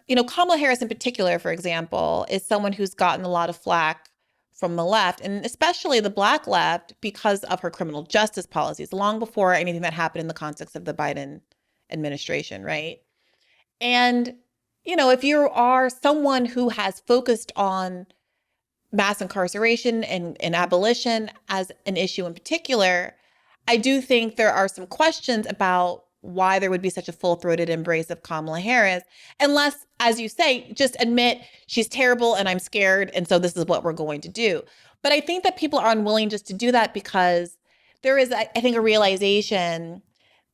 Kamala Harris in particular, for example, is someone who's gotten a lot of flack from the left, and especially the Black left, because of her criminal justice policies, long before anything that happened in the context of the Biden administration, right? And, if you are someone who has focused on mass incarceration and abolition as an issue in particular, I do think there are some questions about why there would be such a full-throated embrace of Kamala Harris, unless, as you say, just admit she's terrible and I'm scared, and so this is what we're going to do. But I think that people are unwilling just to do that because there is, I think, a realization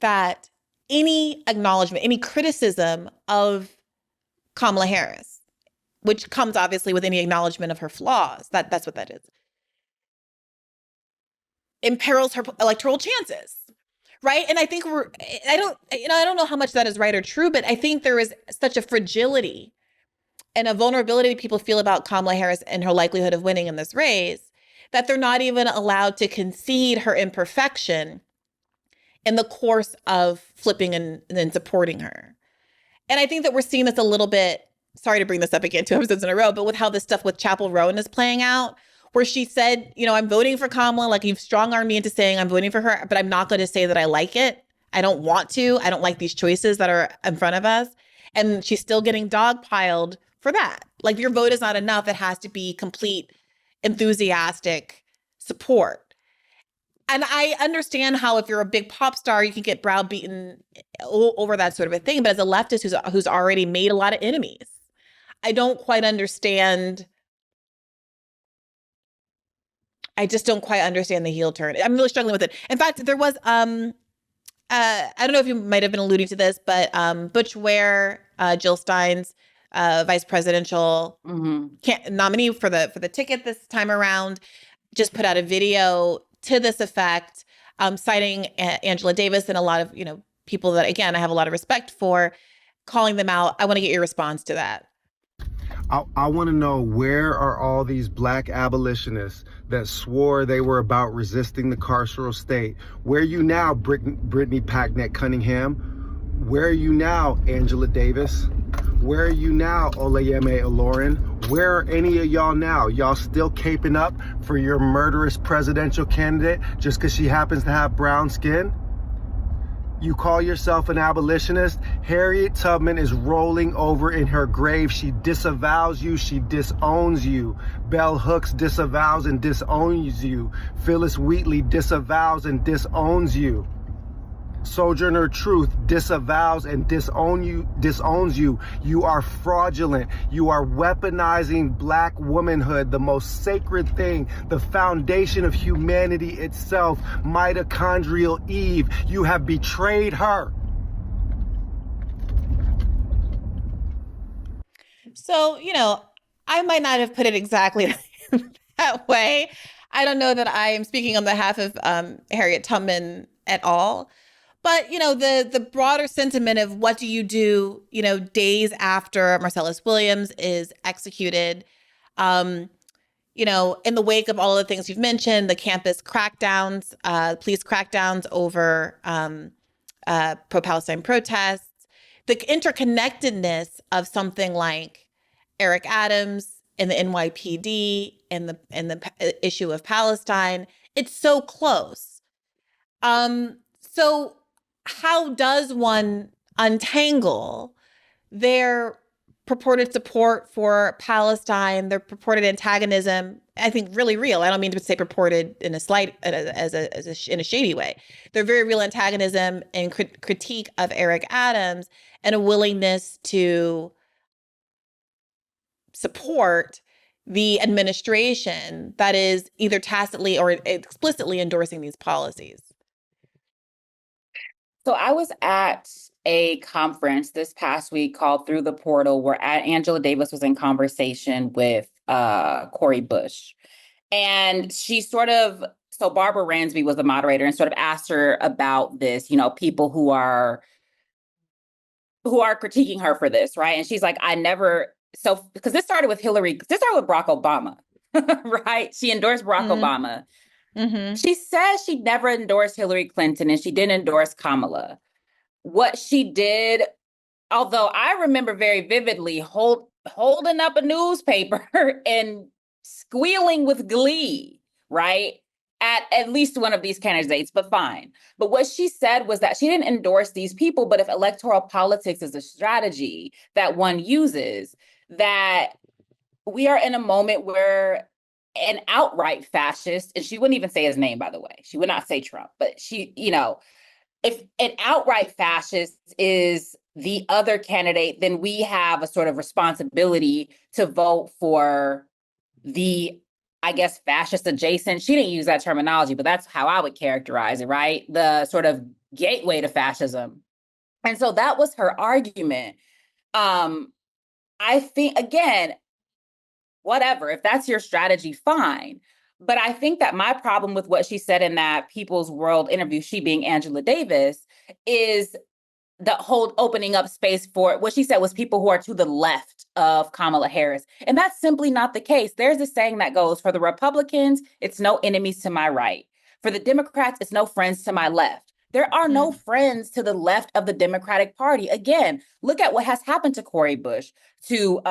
that any acknowledgement, any criticism of Kamala Harris, which comes obviously with any acknowledgement of her flaws, that's what that is, imperils her electoral chances. Right. And I think I don't know how much that is right or true, but I think there is such a fragility and a vulnerability people feel about Kamala Harris and her likelihood of winning in this race that they're not even allowed to concede her imperfection in the course of flipping and then supporting her. And I think that we're seeing this a little bit, sorry to bring this up again 2 episodes in a row, but with how this stuff with Chapel Roan is playing out, where she said, I'm voting for Kamala, like you've strong-armed me into saying I'm voting for her, but I'm not going to say that I like it. I don't want to. I don't like these choices that are in front of us. And she's still getting dogpiled for that. Like, your vote is not enough. It has to be complete, enthusiastic support. And I understand how if you're a big pop star, you can get browbeaten over that sort of a thing. But as a leftist who's already made a lot of enemies, I don't quite understand. I just don't quite understand the heel turn. I'm really struggling with it. In fact, there was, I don't know if you might have been alluding to this, but Butch Ware, Jill Stein's vice presidential nominee for the ticket this time around, just put out a video to this effect, citing Angela Davis and a lot of, people that, again, I have a lot of respect for, calling them out. I want to get your response to that. I want to know, where are all these Black abolitionists that swore they were about resisting the carceral state? Where are you now, Brittany Packnett Cunningham? Where are you now, Angela Davis? Where are you now, Olayemi Olorin? Where are any of y'all now? Y'all still caping up for your murderous presidential candidate just because she happens to have brown skin? You call yourself an abolitionist? Harriet Tubman is rolling over in her grave. She disavows you. She disowns you. Bell Hooks disavows and disowns you. Phyllis Wheatley disavows and disowns you. Sojourner Truth disavows and disowns you. You are fraudulent. You are weaponizing Black womanhood, the most sacred thing, the foundation of humanity itself, mitochondrial Eve. You have betrayed her. So, I might not have put it exactly that way. I don't know that I am speaking on behalf of Harriet Tubman at all. But, the broader sentiment of what do you do, days after Marcellus Williams is executed, in the wake of all of the things you've mentioned, the campus crackdowns, police crackdowns over pro-Palestine protests, the interconnectedness of something like Eric Adams and the NYPD and the issue of Palestine, it's so close. So how does one untangle their purported support for Palestine, their purported antagonism? I think really real. I don't mean to say purported in a slight, in a shady way. Their very real antagonism and critique of Eric Adams, and a willingness to support the administration that is either tacitly or explicitly endorsing these policies. So I was at a conference this past week called Through the Portal, where Angela Davis was in conversation with Cori Bush. And she so Barbara Ransby was the moderator and sort of asked her about this, people who are critiquing her for this, right? And she's like, because this started with Barack Obama, right? She endorsed Barack Obama. Mm-hmm. She says she never endorsed Hillary Clinton and she didn't endorse Kamala. What she did Although I remember very vividly holding up a newspaper and squealing with glee, right? At least one of these candidates, but fine. But what she said was that she didn't endorse these people, but if electoral politics is a strategy that one uses, that we are in a moment where an outright fascist, and she wouldn't even say his name, by the way. She would not say Trump, but she, if an outright fascist is the other candidate, then we have a sort of responsibility to vote for the, I guess, fascist adjacent. She didn't use that terminology, but that's how I would characterize it, right? The sort of gateway to fascism. And so that was her argument. I think, again, whatever, if that's your strategy, fine. But I think that my problem with what she said in that People's World interview, she being Angela Davis, is the whole opening up space for what she said was people who are to the left of Kamala Harris. And that's simply not the case. There's a saying that goes, for the Republicans, it's no enemies to my right. For the Democrats, it's no friends to my left. There are no friends to the left of the Democratic Party. Again, look at what has happened to Cori Bush, to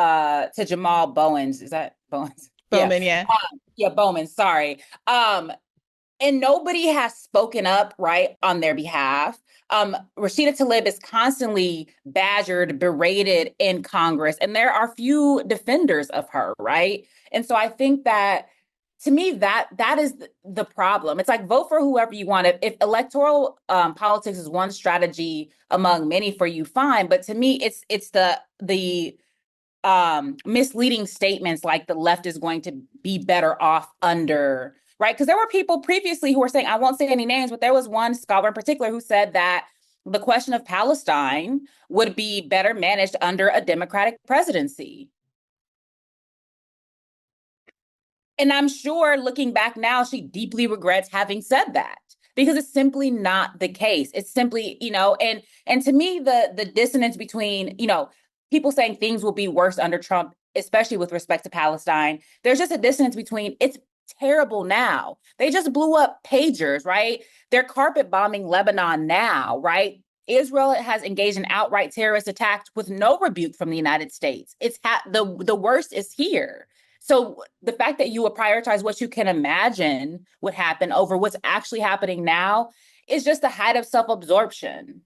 Jamal Bowens. Is that Bowens? Bowman, yeah. Bowman, sorry. And nobody has spoken up, right, on their behalf. Rashida Tlaib is constantly badgered, berated in Congress, and there are few defenders of her, right? And so I think that, to me, that is the problem. It's like, vote for whoever you want. If electoral politics is one strategy among many for you, fine. But to me, it's the misleading statements like the left is going to be better off under, right? Because there were people previously who were saying, I won't say any names, but there was one scholar in particular who said that the question of Palestine would be better managed under a Democratic presidency. And I'm sure, looking back now, she deeply regrets having said that, because it's simply not the case. It's simply, and to me, the dissonance between, people saying things will be worse under Trump, especially with respect to Palestine, there's just a dissonance between it's terrible now. They just blew up pagers, right? They're carpet bombing Lebanon now, right? Israel has engaged in outright terrorist attacks with no rebuke from the United States. It's the worst is here. So the fact that you would prioritize what you can imagine would happen over what's actually happening now is just the height of self-absorption.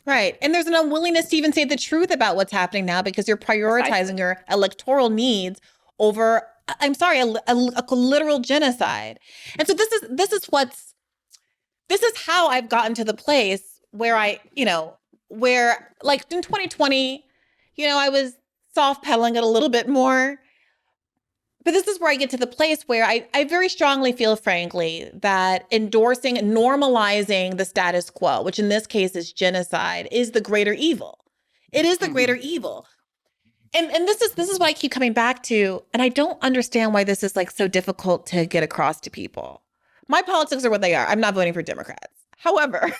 Right. And there's an unwillingness to even say the truth about what's happening now because you're prioritizing your electoral needs over, I'm sorry, a literal genocide. And so this is how I've gotten to the place where where like in 2020, I was soft pedaling it a little bit more. But this is where I get to the place where I very strongly feel, frankly, that endorsing, normalizing the status quo, which in this case is genocide, is the greater evil. It is the greater evil. And this is what I keep coming back to. And I don't understand why this is like so difficult to get across to people. My politics are what they are. I'm not voting for Democrats. However,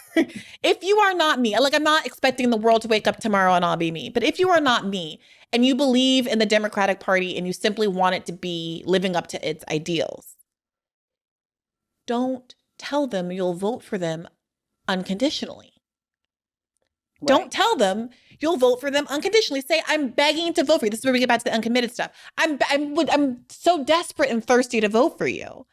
if you are not me, like I'm not expecting the world to wake up tomorrow and I'll be me. But if you are not me and you believe in the Democratic Party and you simply want it to be living up to its ideals, don't tell them you'll vote for them unconditionally. Right. Don't tell them you'll vote for them unconditionally. Say, I'm begging to vote for you. This is where we get back to the uncommitted stuff. I'm so desperate and thirsty to vote for you,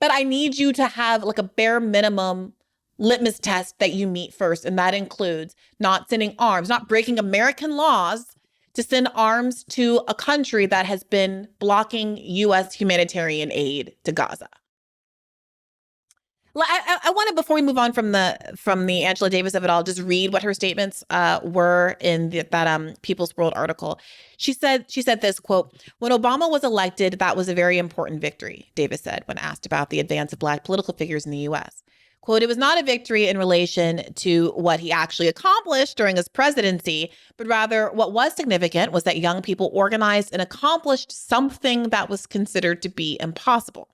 but I need you to have like a bare minimum litmus test that you meet first. And that includes not sending arms, not breaking American laws to send arms to a country that has been blocking U.S. humanitarian aid to Gaza. I want to, before we move on from the Angela Davis of it all, just read what her statements were in that People's World article. She said this, quote, "When Obama was elected, that was a very important victory," Davis said when asked about the advance of Black political figures in the U.S. Quote, "It was not a victory in relation to what he actually accomplished during his presidency, but rather what was significant was that young people organized and accomplished something that was considered to be impossible.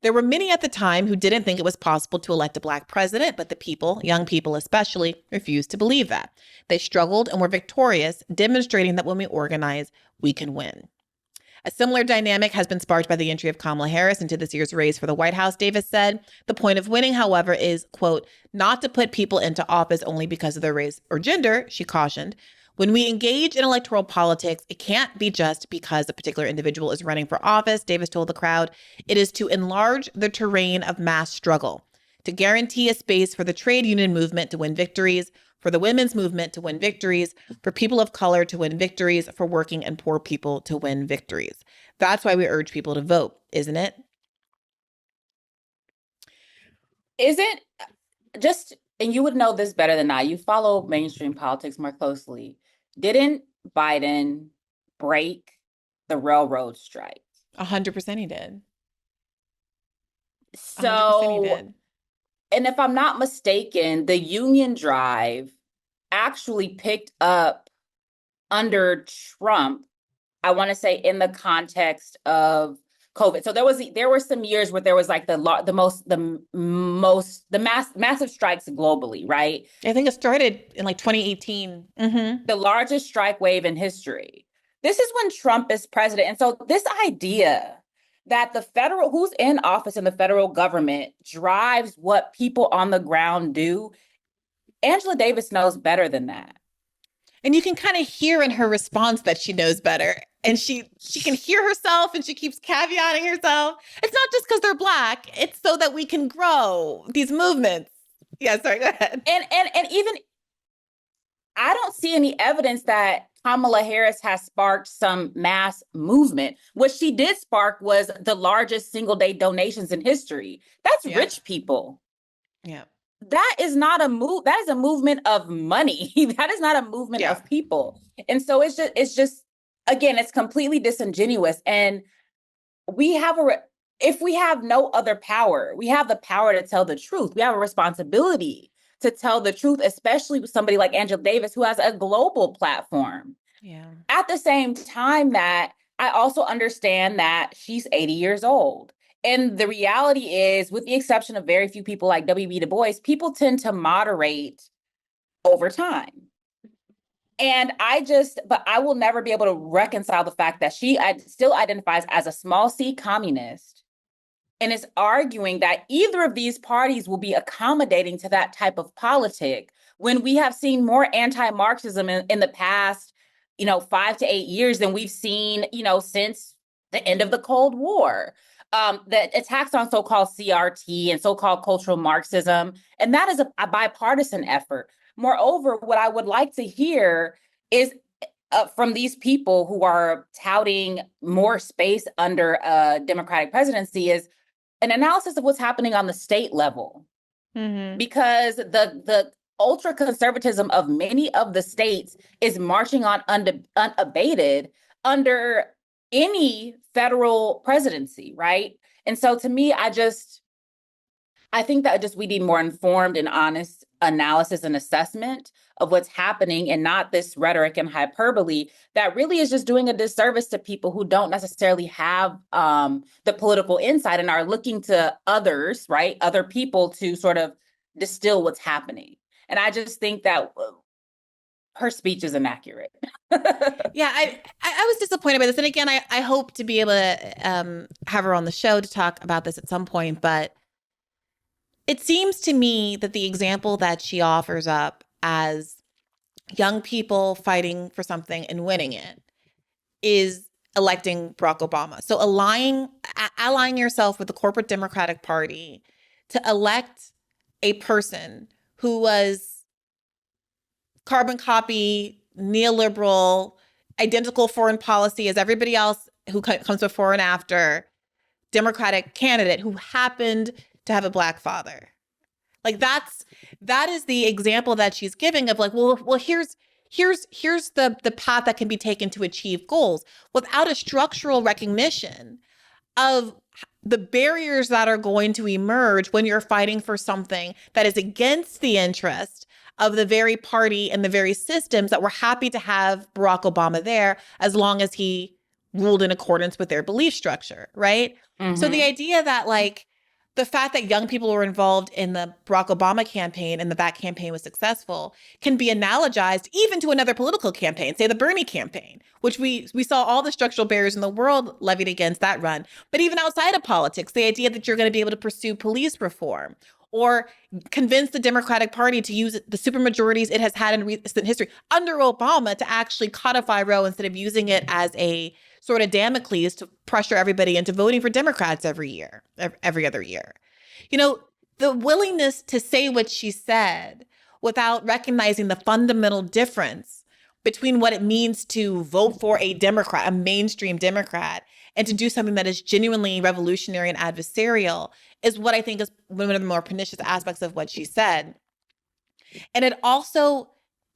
There were many at the time who didn't think it was possible to elect a Black president, but the people, young people especially, refused to believe that. They struggled and were victorious, demonstrating that when we organize, we can win." A similar dynamic has been sparked by the entry of Kamala Harris into this year's race for the White House, Davis said. The point of winning, however, is, quote, "not to put people into office only because of their race or gender," she cautioned. When we engage in electoral politics, it can't be just because a particular individual is running for office, Davis told the crowd. It is to enlarge the terrain of mass struggle, to guarantee a space for the trade union movement to win victories, for the women's movement to win victories, for people of color to win victories, for working and poor people to win victories. That's why we urge people to vote, isn't it? Isn't just, and you would know this better than I, you follow mainstream politics more closely. Didn't Biden break the railroad strike? 100% he did. 100% he So, did. and if I'm not mistaken, the union drive actually picked up under Trump, I want to say in the context of COVID. So there were some years where there was like massive strikes globally, right? I think it started in like 2018. Mm-hmm. The largest strike wave in history. This is when Trump is president. And so this idea that who's in office in the federal government drives what people on the ground do, Angela Davis knows better than that. And you can kind of hear in her response that she knows better. And she can hear herself and she keeps caveating herself. It's not just because they're Black. It's so that we can grow these movements. Yeah, sorry, go ahead. And even, I don't see any evidence that Kamala Harris has sparked some mass movement. What she did spark was the largest single day donations in history. That's rich people. Yeah. That is not a move. That is a movement of money. That is not a movement of people. And so it's just, again, it's completely disingenuous. And if we have no other power, we have the power to tell the truth. We have a responsibility to tell the truth, especially with somebody like Angela Davis, who has a global platform. Yeah. At the same time that I also understand that she's 80 years old. And the reality is, with the exception of very few people like W.B. Du Bois, people tend to moderate over time. And but I will never be able to reconcile the fact that she still identifies as a small c communist and is arguing that either of these parties will be accommodating to that type of politic when we have seen more anti-Marxism in the past, 5 to 8 years than we've seen, since the end of the Cold War. The attacks on so-called CRT and so-called cultural Marxism, and that is a bipartisan effort. Moreover, what I would like to hear is from these people who are touting more space under a Democratic presidency is an analysis of what's happening on the state level. Mm-hmm. Because the ultra-conservatism of many of the states is marching on unabated under any federal presidency, right? And so to me, I think that we need more informed and honest analysis and assessment of what's happening, and not this rhetoric and hyperbole that really is just doing a disservice to people who don't necessarily have the political insight and are looking to others, right? Other people to sort of distill what's happening. And I just think that her speech is inaccurate. Yeah, I was disappointed by this. And again, I hope to be able to have her on the show to talk about this at some point. But it seems to me that the example that she offers up as young people fighting for something and winning it is electing Barack Obama. So allying yourself with the corporate Democratic Party to elect a person who was carbon copy, neoliberal, identical foreign policy as everybody else who comes before and after, Democratic candidate who happened to have a Black father. Like that is the example that she's giving of like, well, here's the path that can be taken to achieve goals without a structural recognition of the barriers that are going to emerge when you're fighting for something that is against the interest of the very party and the very systems that were happy to have Barack Obama there as long as he ruled in accordance with their belief structure, right? Mm-hmm. So the idea that like the fact that young people were involved in the Barack Obama campaign and that campaign was successful can be analogized even to another political campaign, say the Bernie campaign, which we saw all the structural barriers in the world levied against that run. But even outside of politics, the idea that you're going to be able to pursue police reform or convince the Democratic Party to use the supermajorities it has had in recent history under Obama to actually codify Roe instead of using it as a sort of Damocles to pressure everybody into voting for Democrats every other year. You know, the willingness to say what she said without recognizing the fundamental difference between what it means to vote for a Democrat, a mainstream Democrat, and to do something that is genuinely revolutionary and adversarial is what I think is one of the more pernicious aspects of what she said. And it also,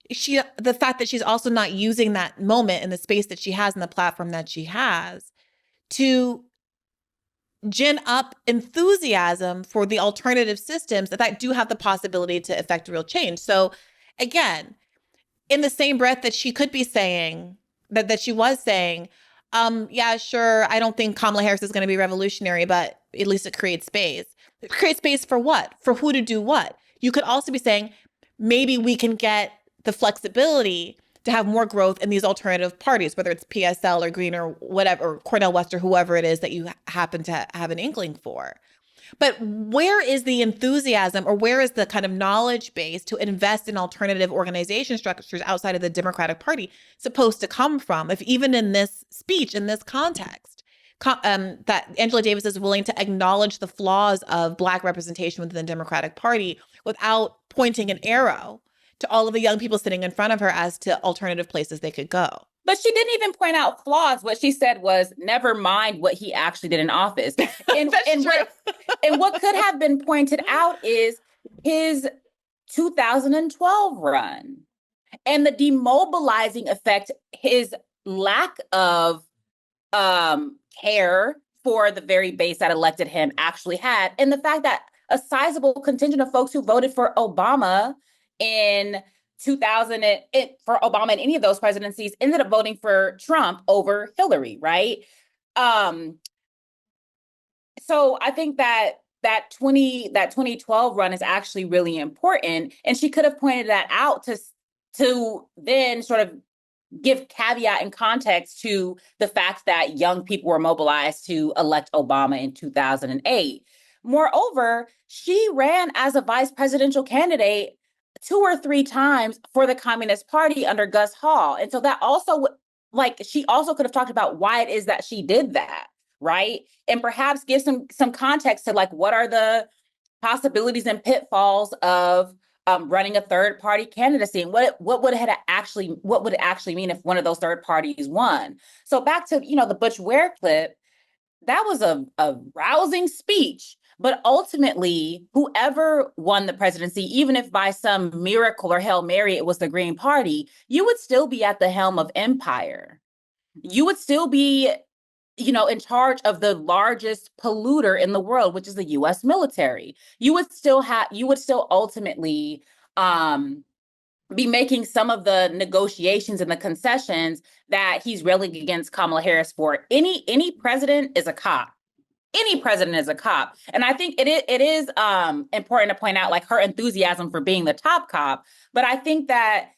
the fact that she's also not using that moment in the space that she has and the platform that she has to gin up enthusiasm for the alternative systems that do have the possibility to affect real change. So again, in the same breath that she could be saying, that she was saying, yeah, sure, I don't think Kamala Harris is going to be revolutionary, but at least it creates space. It creates space for what? For who to do what? You could also be saying, maybe we can get the flexibility to have more growth in these alternative parties, whether it's PSL or Green or whatever, or Cornel West or whoever it is that you happen to have an inkling for. But where is the enthusiasm, or where is the kind of knowledge base to invest in alternative organization structures outside of the Democratic Party supposed to come from? If even in this speech, in this context, that Angela Davis is willing to acknowledge the flaws of Black representation within the Democratic Party without pointing an arrow to all of the young people sitting in front of her as to alternative places they could go. But she didn't even point out flaws. What she said was, never mind what he actually did in office. And what could have been pointed out is his 2012 run and the demobilizing effect, his lack of care for the very base that elected him actually had. And the fact that a sizable contingent of folks who voted for Obama in 2000 for Obama in any of those presidencies ended up voting for Trump over Hillary, right? So I think that 2012 run is actually really important, and she could have pointed that out to then sort of give caveat and context to the fact that young people were mobilized to elect Obama in 2008. Moreover, she ran as a vice presidential candidate 2 or 3 times for the Communist Party under Gus Hall. And so that also, she also could have talked about why it is that she did that, right? And perhaps give some context to what are the possibilities and pitfalls of running a third party candidacy, and what would it actually mean if one of those third parties won. So back to the Butch Ware clip, that was a rousing speech. But ultimately, whoever won the presidency, even if by some miracle or Hail Mary it was the Green Party, you would still be at the helm of empire. You would still be, in charge of the largest polluter in the world, which is the U.S. military. You would still ultimately be making some of the negotiations and the concessions that he's railing against Kamala Harris for. Any president is a cop. Any president is a cop. And I think it is important to point out her enthusiasm for being the top cop. But I think that,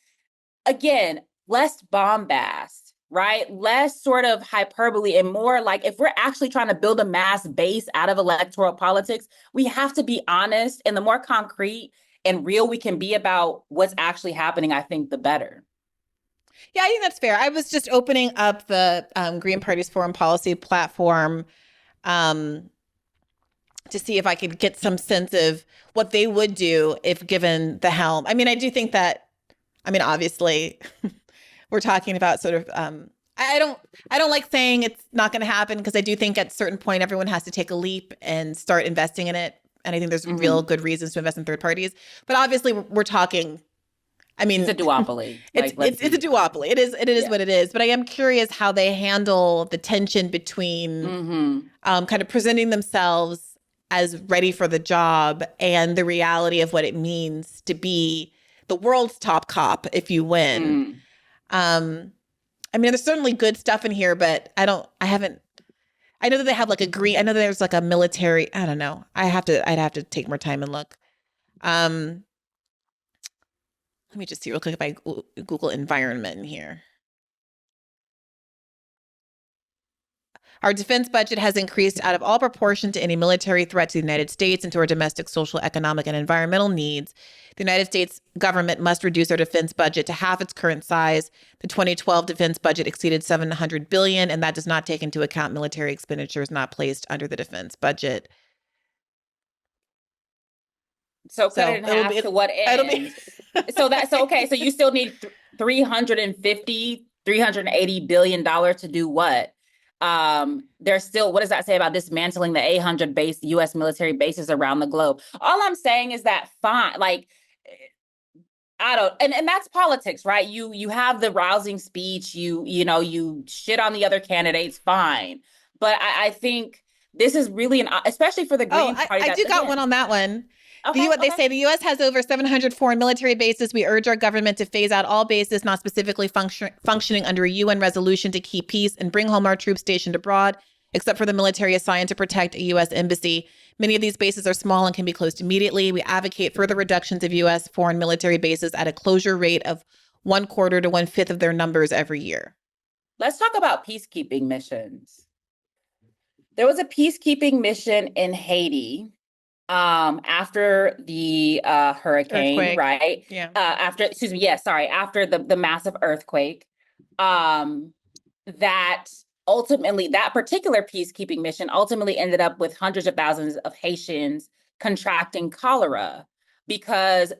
again, less bombast, right? Less sort of hyperbole, and more if we're actually trying to build a mass base out of electoral politics, we have to be honest. And the more concrete and real we can be about what's actually happening, I think the better. Yeah, I think that's fair. I was just opening up the Green Party's foreign policy platform to see if I could get some sense of what they would do if given the helm. I mean, I do think that, obviously we're talking about sort of, I don't like saying it's not going to happen, because I do think at a certain point, everyone has to take a leap and start investing in it. And I think there's real good reasons to invest in third parties, but obviously we're talking, it's a duopoly. It's a duopoly. It is what it is. But I am curious how they handle the tension between kind of presenting themselves as ready for the job and the reality of what it means to be the world's top cop if you win. There's certainly good stuff in here, but I know that they have I know that there's a military, I don't know. I'd have to take more time and look. Let me just see real quick if I Google environment in here. Our defense budget has increased out of all proportion to any military threat to the United States and to our domestic, social, economic, and environmental needs. The United States government must reduce our defense budget to half its current size. The 2012 defense budget exceeded $700 billion, and that does not take into account military expenditures not placed under the defense budget. So cut it in half to what end? So you still need $380 billion to do what? There's still, what does that say about dismantling the 800 U.S. military bases around the globe? All I'm saying is that fine, like, I don't, and that's politics, right? You have the rousing speech, you shit on the other candidates, fine. But I think this is really especially for the Green Party. I do got one on that one. Okay, They say the U.S. has over 700 foreign military bases. We urge our government to phase out all bases not specifically functioning under a UN resolution to keep peace and bring home our troops stationed abroad, except for the military assigned to protect a U.S. embassy. Many of these bases are small and can be closed immediately. We advocate further reductions of U.S. foreign military bases at a closure rate of 1/4 to 1/5 of their numbers every year. Let's talk about peacekeeping missions. There was a peacekeeping mission in Haiti after the hurricane, earthquake. Right? Yeah. After the massive earthquake, that particular peacekeeping mission ultimately ended up with hundreds of thousands of Haitians contracting cholera because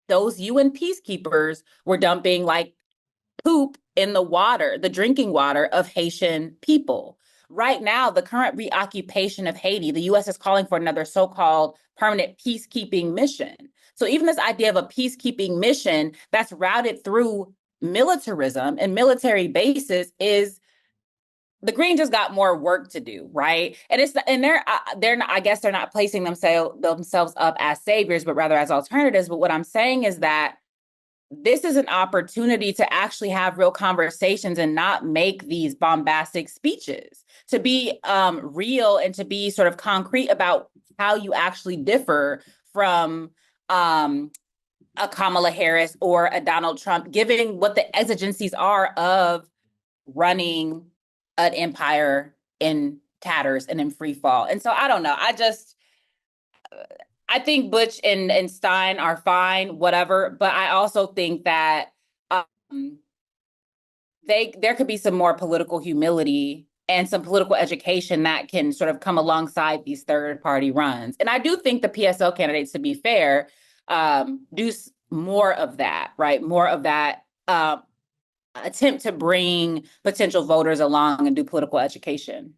those UN peacekeepers were dumping like poop in the water, the drinking water of Haitian people. Right now, the current reoccupation of Haiti, the U.S. is calling for another so-called permanent peacekeeping mission. So even this idea of a peacekeeping mission that's routed through militarism and military bases is the Green just got more work to do, right? And they're not, I guess they're not placing themselves up as saviors, but rather as alternatives. But what I'm saying is that this is an opportunity to actually have real conversations and not make these bombastic speeches, to be real and to be sort of concrete about how you actually differ from a Kamala Harris or a Donald Trump, given what the exigencies are of running an empire in tatters and in free fall. And so I don't know. I think Butch and Stein are fine, whatever. But I also think that there could be some more political humility and some political education that can sort of come alongside these third party runs. And I do think the PSL candidates, to be fair, do more of that, right? More of that attempt to bring potential voters along and do political education.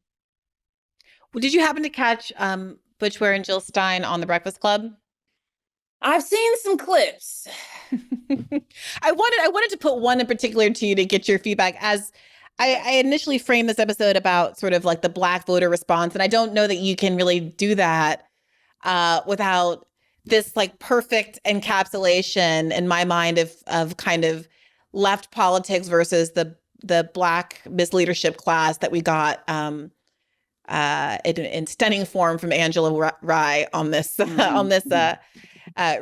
Well, did you happen to catch Butch Ware and Jill Stein on The Breakfast Club? I've seen some clips. I wanted to put one in particular to you to get your feedback, as I initially framed this episode about sort of like the Black voter response. And I don't know that you can really do that without this like perfect encapsulation in my mind of kind of left politics versus the Black misleadership class that we got in stunning form from Angela Rye on this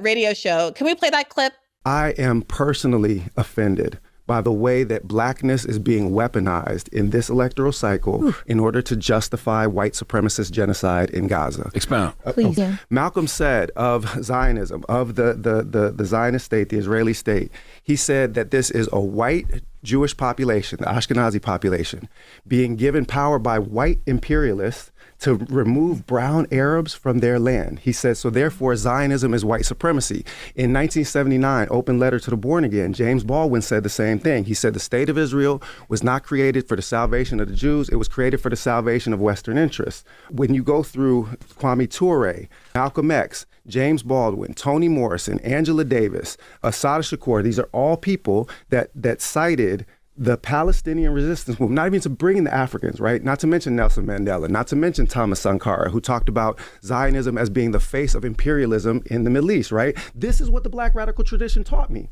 radio show. Can we play that clip? I am personally offended by the way that Blackness is being weaponized in this electoral cycle in order to justify white supremacist genocide in Gaza. Expound. Please. Yeah. Malcolm said of Zionism, of the Zionist state, the Israeli state, he said that this is a white Jewish population, the Ashkenazi population, being given power by white imperialists to remove brown Arabs from their land. He said, so therefore Zionism is white supremacy. In 1979, Open Letter to the Born Again, James Baldwin said the same thing. He said the state of Israel was not created for the salvation of the Jews, it was created for the salvation of Western interests. When you go through Kwame Ture, Malcolm X, James Baldwin, Toni Morrison, Angela Davis, Assata Shakur, these are all people that cited the Palestinian resistance movement, not even to bring in the Africans, right? Not to mention Nelson Mandela, not to mention Thomas Sankara, who talked about Zionism as being the face of imperialism in the Middle East, right? This is what the Black radical tradition taught me.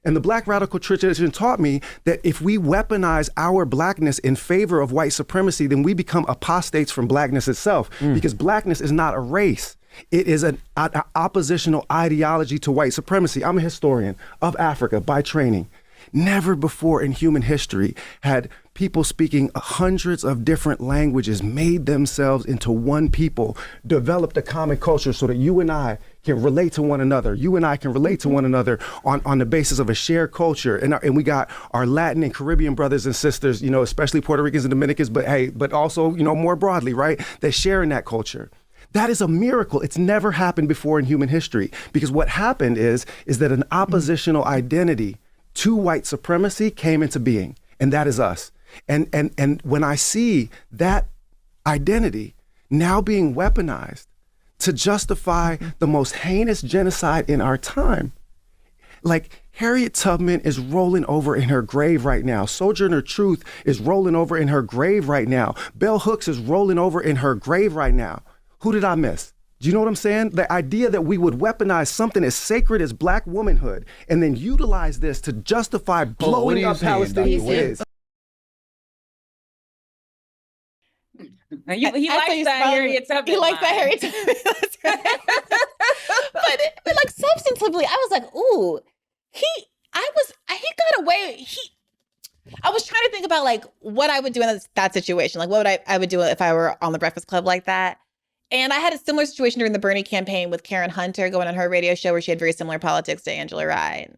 And the Black radical tradition taught me that if we weaponize our Blackness in favor of white supremacy, then we become apostates from Blackness itself, because Blackness is not a race. It is an oppositional ideology to white supremacy. I'm a historian of Africa by training. Never before in human history had people speaking hundreds of different languages made themselves into one people, developed a common culture so that you and I can relate to one another. You and I can relate to one another on the basis of a shared culture. And we got our Latin and Caribbean brothers and sisters, especially Puerto Ricans and Dominicans, but also, more broadly, right? That share in that culture. That is a miracle. It's never happened before in human history, because what happened is that an oppositional identity to white supremacy came into being, and that is us. And when I see that identity now being weaponized to justify the most heinous genocide in our time, like Harriet Tubman is rolling over in her grave right now. Sojourner Truth is rolling over in her grave right now. Bell Hooks is rolling over in her grave right now. Who did I miss? Do you know what I'm saying? The idea that we would weaponize something as sacred as Black womanhood and then utilize this to justify blowing up Palestinian kids. He likes that Harriet Tubman. He likes that Harriet Tubman. That's right. but like substantively, I was like, ooh, he got away. I was trying to think about like what I would do in that situation. Like what I would do if I were on the Breakfast Club like that. And I had a similar situation during the Bernie campaign with Karen Hunter going on her radio show where she had very similar politics to Angela Rye.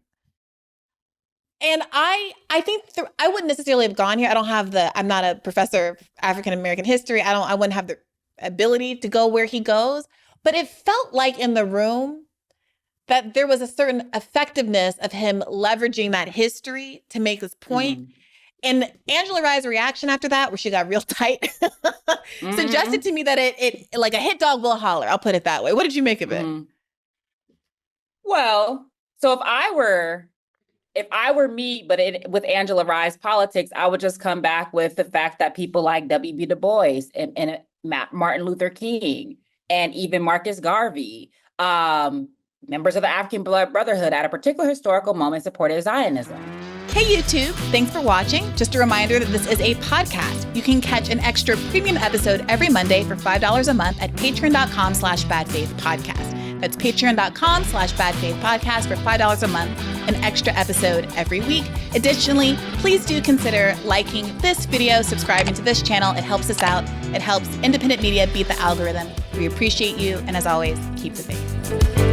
And I think I wouldn't necessarily have gone here. I'm not a professor of African-American history. I wouldn't have the ability to go where he goes. But it felt like in the room that there was a certain effectiveness of him leveraging that history to make this point. Mm-hmm. And Angela Rye's reaction after that, where she got real tight, suggested to me that it like a hit dog will holler. I'll put it that way. What did you make of it? Mm-hmm. Well, so if I were me, but with Angela Rye's politics, I would just come back with the fact that people like W.B. Du Bois and Martin Luther King and even Marcus Garvey, members of the African Brotherhood at a particular historical moment supported Zionism. Hey YouTube, thanks for watching. Just a reminder that this is a podcast. You can catch an extra premium episode every Monday for $5 a month at patreon.com/badfaithpodcast. That's patreon.com/badfaithpodcast for $5 a month, an extra episode every week. Additionally, please do consider liking this video, subscribing to this channel. It helps us out. It helps independent media beat the algorithm. We appreciate you. And as always, keep the faith.